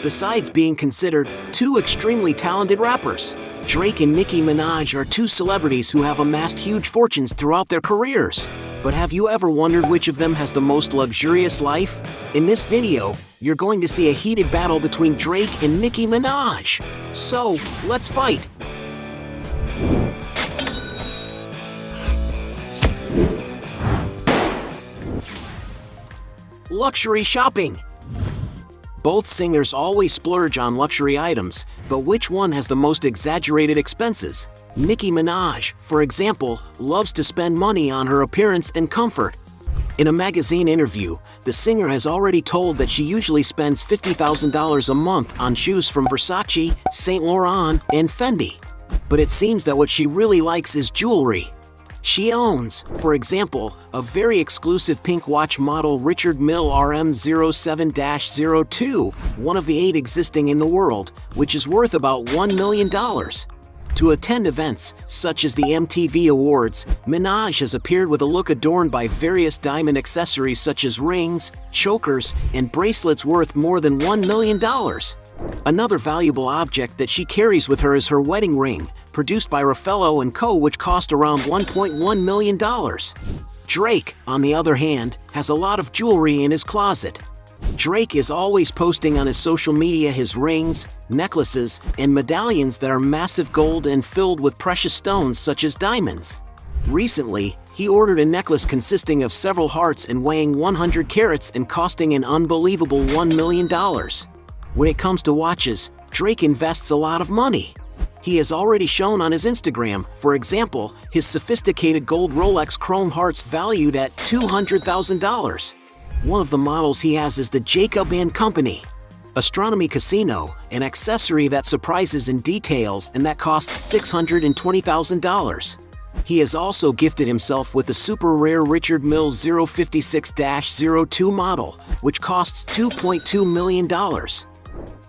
Besides being considered two extremely talented rappers, Drake and Nicki Minaj are two celebrities who have amassed huge fortunes throughout their careers. But have you ever wondered which of them has the most luxurious life? In this video, you're going to see a heated battle between Drake and Nicki Minaj. So, let's fight! Luxury shopping. Both singers always splurge on luxury items, but which one has the most exaggerated expenses? Nicki Minaj, for example, loves to spend money on her appearance and comfort. In a magazine interview, the singer has already told that she usually spends $50,000 a month on shoes from Versace, Saint Laurent, and Fendi. But it seems that what she really likes is jewelry. She owns, for example, a very exclusive pink watch model Richard Mille RM07-02, one of the 8 existing in the world, which is worth about $1 million. To attend events, such as the MTV Awards, Minaj has appeared with a look adorned by various diamond accessories such as rings, chokers, and bracelets worth more than $1 million. Another valuable object that she carries with her is her wedding ring, produced by Raffaello & Co., which cost around $1.1 million. Drake, on the other hand, has a lot of jewelry in his closet. Drake is always posting on his social media his rings, necklaces, and medallions that are massive gold and filled with precious stones such as diamonds. Recently, he ordered a necklace consisting of several hearts and weighing 100 carats and costing an unbelievable $1 million. When it comes to watches, Drake invests a lot of money. He has already shown on his Instagram, for example, his sophisticated gold Rolex Chrome Hearts valued at $200,000. One of the models he has is the Jacob & Company Astronomy Casino, an accessory that surprises in details and that costs $620,000. He has also gifted himself with the super rare Richard Mille 056-02 model, which costs $2.2 million.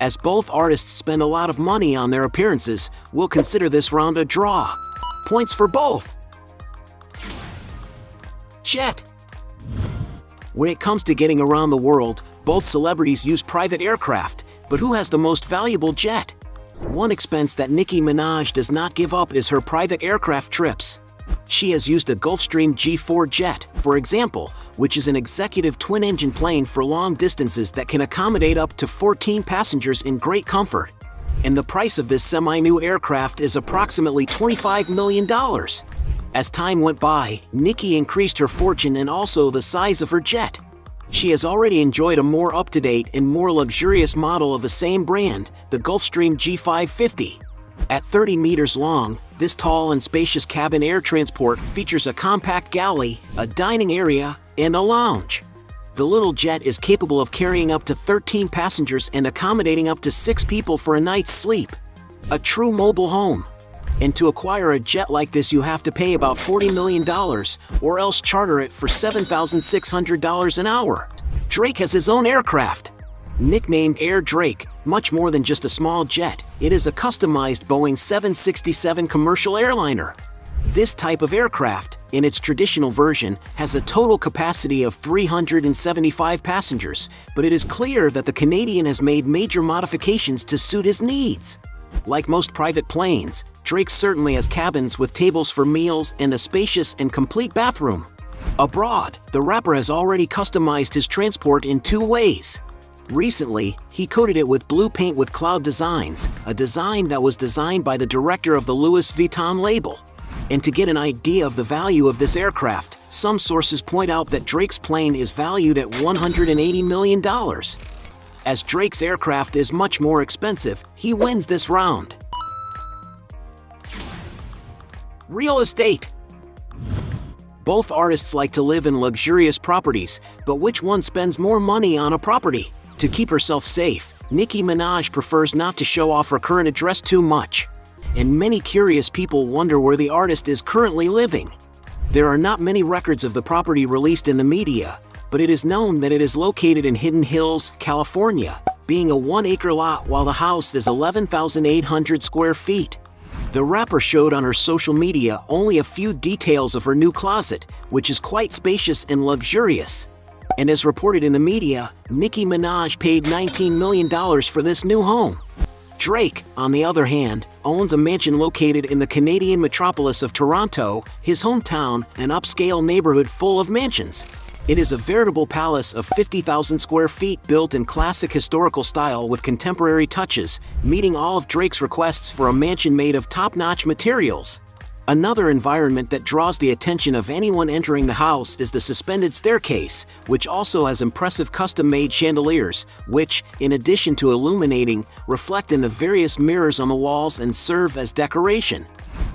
As both artists spend a lot of money on their appearances, we'll consider this round a draw. Points for both. Jet. When it comes to getting around the world, both celebrities use private aircraft, but who has the most valuable jet? One expense that Nicki Minaj does not give up is her private aircraft trips. She has used a Gulfstream G4 jet, for example, which is an executive twin-engine plane for long distances that can accommodate up to 14 passengers in great comfort. And the price of this semi-new aircraft is approximately $25 million. As time went by, Nicki increased her fortune and also the size of her jet. She has already enjoyed a more up-to-date and more luxurious model of the same brand, the Gulfstream G550. At 30 meters long, this tall and spacious cabin air transport features a compact galley, a dining area, and a lounge. The little jet is capable of carrying up to 13 passengers and accommodating up to 6 people for a night's sleep. A true mobile home. And to acquire a jet like this, you have to pay about $40 million, or else charter it for $7,600 an hour. Drake has his own aircraft. Nicknamed Air Drake, much more than just a small jet, it is a customized Boeing 767 commercial airliner. This type of aircraft, in its traditional version, has a total capacity of 375 passengers, but it is clear that the Canadian has made major modifications to suit his needs. Like most private planes, Drake certainly has cabins with tables for meals and a spacious and complete bathroom. Abroad, the rapper has already customized his transport in 2 ways. Recently, he coated it with blue paint with cloud designs, a design that was designed by the director of the Louis Vuitton label. And to get an idea of the value of this aircraft, some sources point out that Drake's plane is valued at $180 million. As Drake's aircraft is much more expensive, he wins this round. Real estate. Both artists like to live in luxurious properties, but which one spends more money on a property? To keep herself safe, Nicki Minaj prefers not to show off her current address too much. And many curious people wonder where the artist is currently living. There are not many records of the property released in the media, but it is known that it is located in Hidden Hills, California, being a 1-acre lot while the house is 11,800 square feet. The rapper showed on her social media only a few details of her new closet, which is quite spacious and luxurious. And as reported in the media, Nicki Minaj paid $19 million for this new home. Drake, on the other hand, owns a mansion located in the Canadian metropolis of Toronto, his hometown, an upscale neighborhood full of mansions. It is a veritable palace of 50,000 square feet built in classic historical style with contemporary touches, meeting all of Drake's requests for a mansion made of top-notch materials. Another environment that draws the attention of anyone entering the house is the suspended staircase, which also has impressive custom-made chandeliers, which, in addition to illuminating, reflect in the various mirrors on the walls and serve as decoration.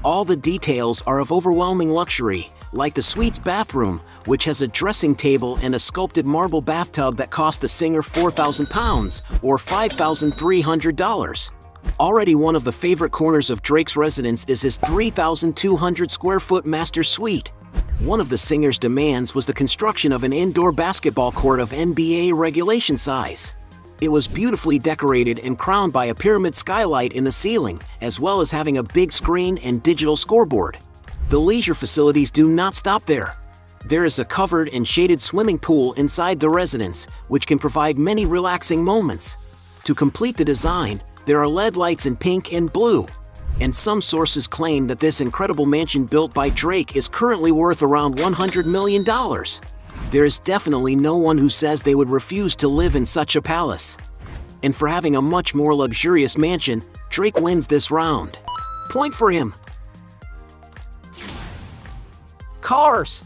All the details are of overwhelming luxury, like the suite's bathroom, which has a dressing table and a sculpted marble bathtub that cost the singer £4,000 or $5,300. Already one of the favorite corners of Drake's residence is his 3,200 square foot master suite. One of the singer's demands was the construction of an indoor basketball court of NBA regulation size. It was beautifully decorated and crowned by a pyramid skylight in the ceiling, as well as having a big screen and digital scoreboard. The leisure facilities do not stop there. There is a covered and shaded swimming pool inside the residence, which can provide many relaxing moments. To complete the design, there are LED lights in pink and blue. And some sources claim that this incredible mansion built by Drake is currently worth around $100 million. There is definitely no one who says they would refuse to live in such a palace. And for having a much more luxurious mansion, Drake wins this round. Point for him. Cars.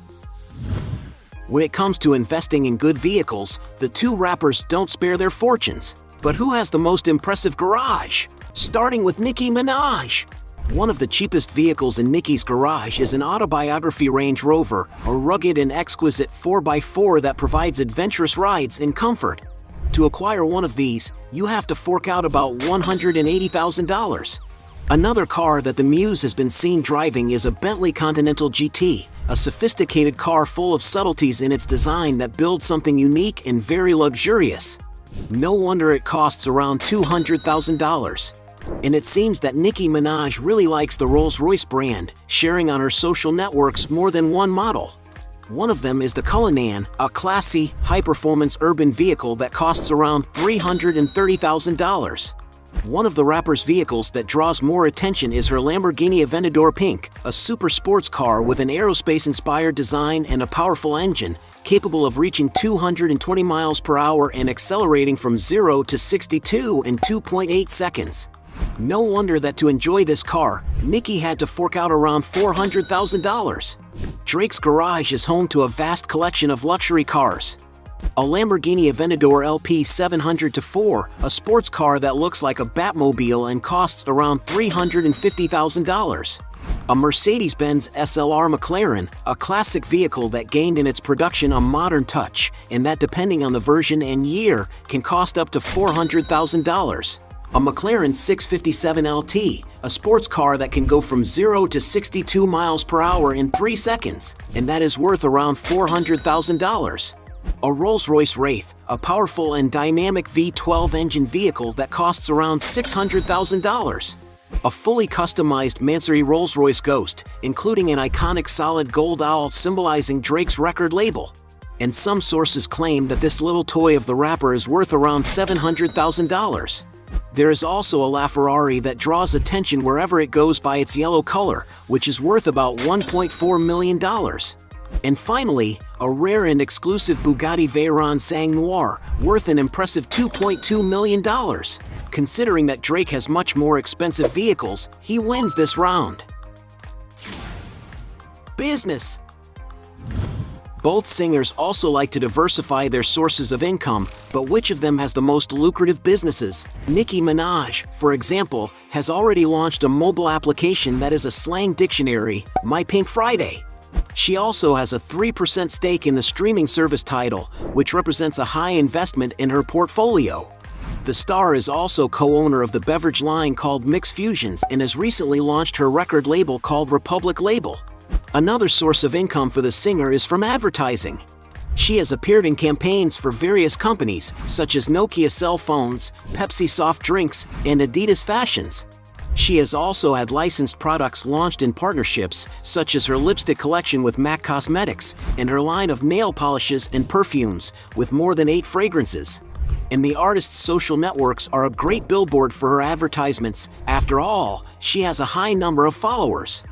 When it comes to investing in good vehicles, the two rappers don't spare their fortunes. But who has the most impressive garage? Starting with Nicki Minaj. One of the cheapest vehicles in Nicki's garage is an autobiography Range Rover, a rugged and exquisite 4x4 that provides adventurous rides in comfort. To acquire one of these, you have to fork out about $180,000. Another car that the Muse has been seen driving is a Bentley Continental GT, a sophisticated car full of subtleties in its design that builds something unique and very luxurious. No wonder it costs around $200,000. And it seems that Nicki Minaj really likes the Rolls-Royce brand, sharing on her social networks more than one model. One of them is the Cullinan, a classy, high-performance urban vehicle that costs around $330,000. One of the rapper's vehicles that draws more attention is her Lamborghini Aventador Pink, a super sports car with an aerospace-inspired design and a powerful engine, capable of reaching 220 miles per hour and accelerating from 0 to 62 in 2.8 seconds. No wonder that to enjoy this car, Nicki had to fork out around $400,000. Drake's garage is home to a vast collection of luxury cars. A Lamborghini Aventador LP 700-4, a sports car that looks like a Batmobile and costs around $350,000. A Mercedes-Benz SLR McLaren, a classic vehicle that gained in its production a modern touch, and that depending on the version and year, can cost up to $400,000. A McLaren 657 LT, a sports car that can go from 0 to 62 miles per hour in 3 seconds, and that is worth around $400,000. A Rolls-Royce Wraith, a powerful and dynamic V12 engine vehicle that costs around $600,000. A fully customized Mansory Rolls-Royce Ghost, including an iconic solid gold owl symbolizing Drake's record label. And some sources claim that this little toy of the rapper is worth around $700,000. There is also a LaFerrari that draws attention wherever it goes by its yellow color, which is worth about $1.4 million. And finally, a rare and exclusive Bugatti Veyron Sang Noir, worth an impressive $2.2 million. Considering that Drake has much more expensive vehicles, he wins this round. Business. Both singers also like to diversify their sources of income, but which of them has the most lucrative businesses? Nicki Minaj, for example, has already launched a mobile application that is a slang dictionary, My Pink Friday. She also has a 3% stake in the streaming service Tidal, which represents a high investment in her portfolio. The star is also co-owner of the beverage line called Mix Fusions and has recently launched her record label called Republic Label. Another source of income for the singer is from advertising. She has appeared in campaigns for various companies, such as Nokia cell phones, Pepsi soft drinks, and Adidas fashions. She She has also had licensed products launched in partnerships, such as her lipstick collection with MAC Cosmetics and her line of nail polishes and perfumes, with more than 8 fragrances. And the artist's social networks are a great billboard for her advertisements. After all, she has a high number of followers.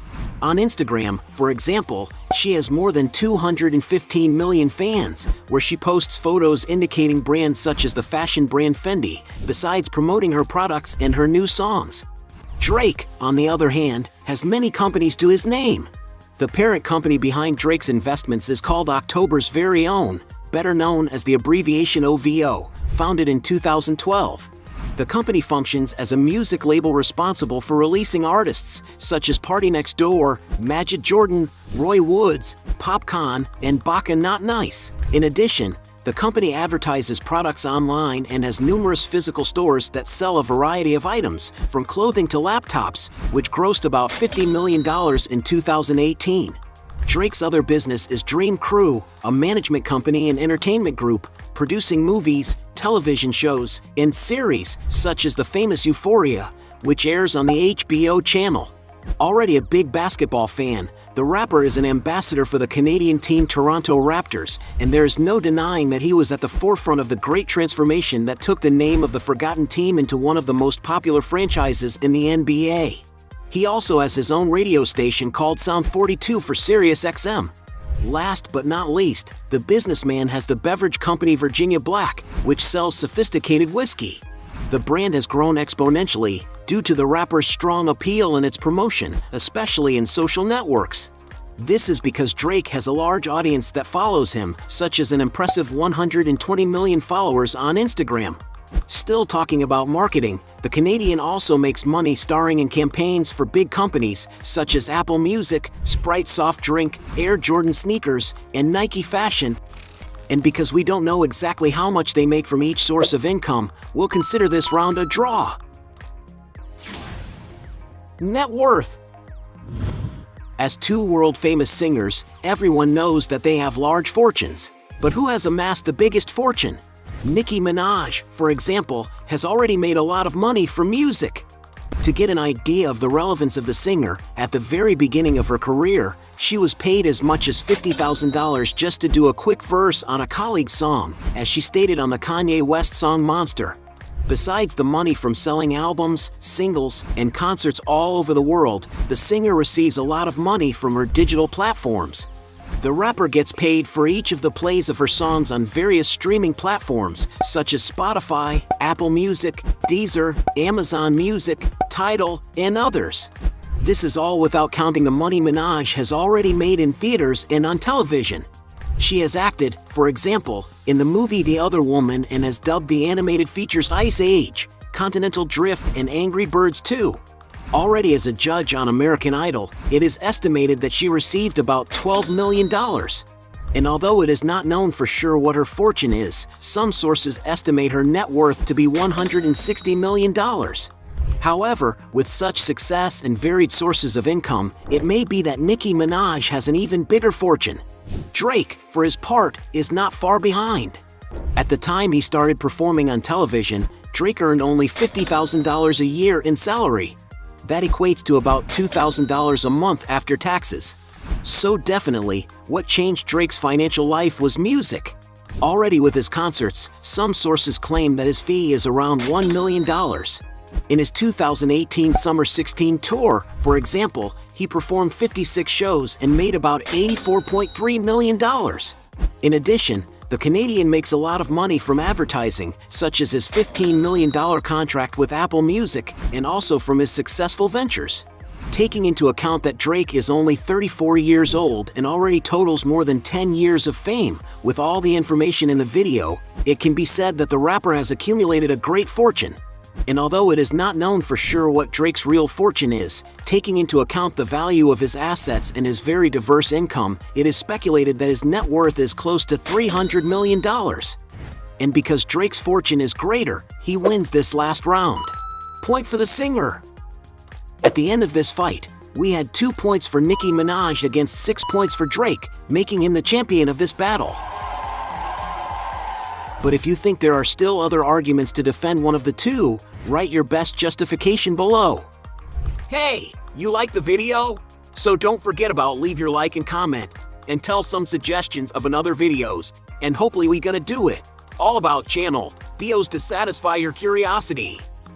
On Instagram, for example, she has more than 215 million fans, where she posts photos indicating brands such as the fashion brand Fendi, besides promoting her products and her new songs. Drake, on the other hand, has many companies to his name. The parent company behind Drake's investments is called October's Very Own, better known as the abbreviation OVO, founded in 2012. The company functions as a music label responsible for releasing artists such as Party Next Door, Majid Jordan, Roy Woods, Popcaan, and Baka Not Nice. In addition, the company advertises products online and has numerous physical stores that sell a variety of items, from clothing to laptops, which grossed about $50 million in 2018. Drake's other business is Dream Crew, a management company and entertainment group, producing movies, television shows, and series such as the famous Euphoria, which airs on the HBO channel. Already a big basketball fan, the rapper is an ambassador for the Canadian team Toronto Raptors, and there is no denying that he was at the forefront of the great transformation that took the name of the forgotten team into one of the most popular franchises in the NBA. He also has his own radio station called Sound 42 for Sirius XM. Last but not least, the businessman has the beverage company Virginia Black, which sells sophisticated whiskey. The brand has grown exponentially due to the rapper's strong appeal and its promotion, especially in social networks. This is because Drake has a large audience that follows him, such as an impressive 120 million followers on Instagram. Still talking about marketing, the Canadian also makes money starring in campaigns for big companies such as Apple Music, Sprite soft drink, Air Jordan sneakers, and Nike fashion. And because we don't know exactly how much they make from each source of income, we'll consider this round a draw. Net worth. As two world-famous singers, everyone knows that they have large fortunes. But who has amassed the biggest fortune? Nicki Minaj, for example, has already made a lot of money from music. To get an idea of the relevance of the singer, at the very beginning of her career, she was paid as much as $50,000 just to do a quick verse on a colleague's song, as she stated on the Kanye West song Monster. Besides the money from selling albums, singles, and concerts all over the world, the singer receives a lot of money from her digital platforms. The rapper gets paid for each of the plays of her songs on various streaming platforms such as Spotify, Apple Music, Deezer, Amazon Music, Tidal, and others. This is all without counting the money Minaj has already made in theaters and on television. She has acted, for example, in the movie The Other Woman and has dubbed the animated features Ice Age, Continental Drift, and Angry Birds 2. Already as a judge on American Idol, it is estimated that she received about $12 million. And although it is not known for sure what her fortune is, some sources estimate her net worth to be $160 million. However, with such success and varied sources of income, it may be that Nicki Minaj has an even bigger fortune. Drake, for his part, is not far behind. At the time he started performing on television, Drake earned only $50,000 a year in salary. That equates to about $2,000 a month after taxes. So definitely, what changed Drake's financial life was music. Already with his concerts, some sources claim that his fee is around $1 million. In his 2018 Summer 16 tour, for example, he performed 56 shows and made about $84.3 million. In addition, the Canadian makes a lot of money from advertising, such as his $15 million contract with Apple Music, and also from his successful ventures. Taking into account that Drake is only 34 years old and already totals more than 10 years of fame, with all the information in the video, it can be said that the rapper has accumulated a great fortune. And although it is not known for sure what Drake's real fortune is, taking into account the value of his assets and his very diverse income, it is speculated that his net worth is close to $300 million. And because Drake's fortune is greater, he wins this last round. Point for the singer. At the end of this fight, we had 2 points for Nicki Minaj against 6 points for Drake, making him the champion of this battle. But if you think there are still other arguments to defend one of the two, write your best justification below. Hey, you like the video? So don't forget about leave your like and comment, and tell some suggestions of another videos, and hopefully we gonna do it. All about channel, Dios to satisfy your curiosity.